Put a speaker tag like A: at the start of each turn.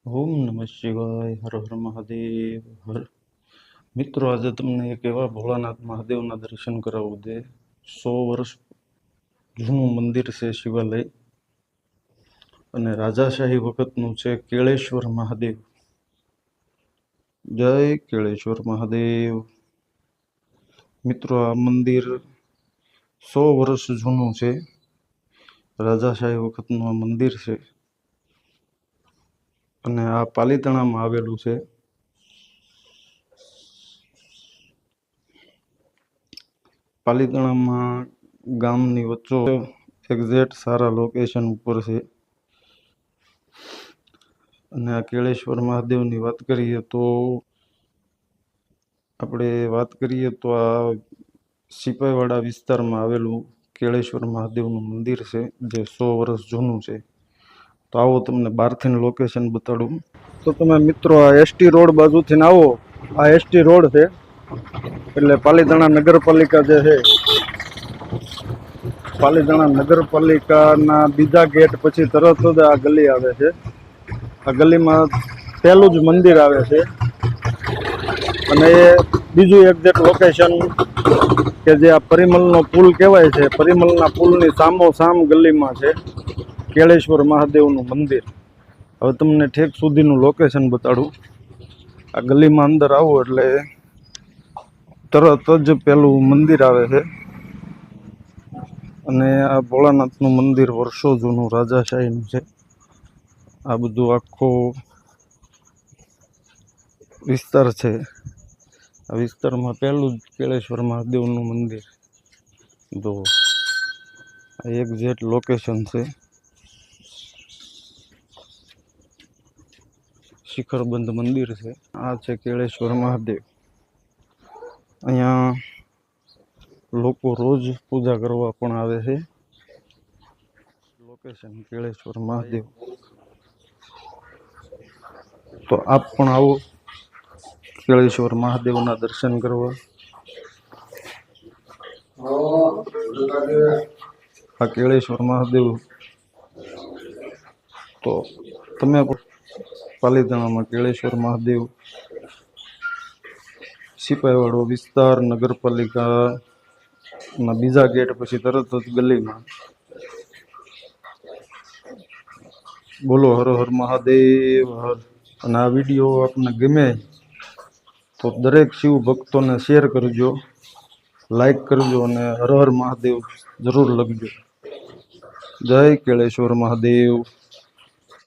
A: ઓમ નમઃ શિવાય. હર હર મહાદેવ. હર મિત્રો, આજે તમને એક એવા ભોળાનાથ મહાદેવના દર્શન કરાવું છે. 100 વર્ષ જૂનું મંદિર છે, શિવાલય, અને રાજાશાહી વખતનું છે. કેળેશ્વર મહાદેવ. જય કેળેશ્વર મહાદેવ. મિત્રો, આ મંદિર 100 વર્ષ જૂનું છે. રાજાશાહી વખતનું આ મંદિર છે અને આ પાલીતાણામાં આવેલું છે. પાલીતાણામાં ગામની વચ્ચો એક્ઝેક્ટ સારા લોકેશન ઉપર છે. અને આ કેળેશ્વર મહાદેવની વાત કરીએ તો આ સિપાઈવાડા વિસ્તારમાં આવેલું કેળેશ્વર મહાદેવનું મંદિર છે, જે 100 વર્ષ જૂનું છે. તો આવો તમને બહારથી લોકેશન બતાડું. તો તમે મિત્રો આ એસટી રોડ બાજુથી આવો. આ એસટી રોડ છે, એટલે પાલીતાણા નગરપાલિકા જે છે, પાલીતાણા નગરપાલિકાના બીજા ગેટ પછી તરત જ આ ગલી આવે છે. આ ગલીમાં પહેલું જ મંદિર આવે છે. અને એ બીજું એક્ઝેક્ટ લોકેશન કે જે આ પરિમલનો પુલ કહેવાય છે, પરિમલના પુલની સામોસામ ગલીમાં છે કેળેશ્વર મહાદેવનું મંદિર. હવે તમને ઠેક સુધીનું લોકેશન બતાડું. આ ગલીમાં અંદર આવો એટલે તરત જ પેલું મંદિર આવે છે. અને આ ભોળાનાથનું મંદિર વર્ષો જૂનું રાજાશાહીનું છે. આ બધું આખો વિસ્તાર છે. આ વિસ્તારમાં પહેલું જ કેળેશ્વર મહાદેવનું મંદિર. તો આ એક્ઝેક્ટ લોકેશન છે. શિખરબંધ મંદિર છે. આ છે કેળેશ્વર મહાદેવ. અહીંયા લોકો રોજ પૂજા કરવા પણ આવે છે. લોકેશન કેળેશ્વર મહાદેવ. તો આપ પણ આવો કેળેશ્વર મહાદેવના દર્શન કરવા. આ કેળેશ્વર મહાદેવ. તો તમે પાલીતાણામાં કેળેશ્વર મહાદેવ, સિપાઈવાડો વિસ્તાર, નગરપાલિકાના બીજા ગેટ પછી તરત જ ગલીમાં. બોલો હર હર મહાદેવ હર. અને આ વિડીયો આપને ગમે તો દરેક શિવ ભક્તોને શેર કરજો, લાઈક કરજો અને હર હર મહાદેવ જરૂર લખજો. જય કેળેશ્વર મહાદેવ.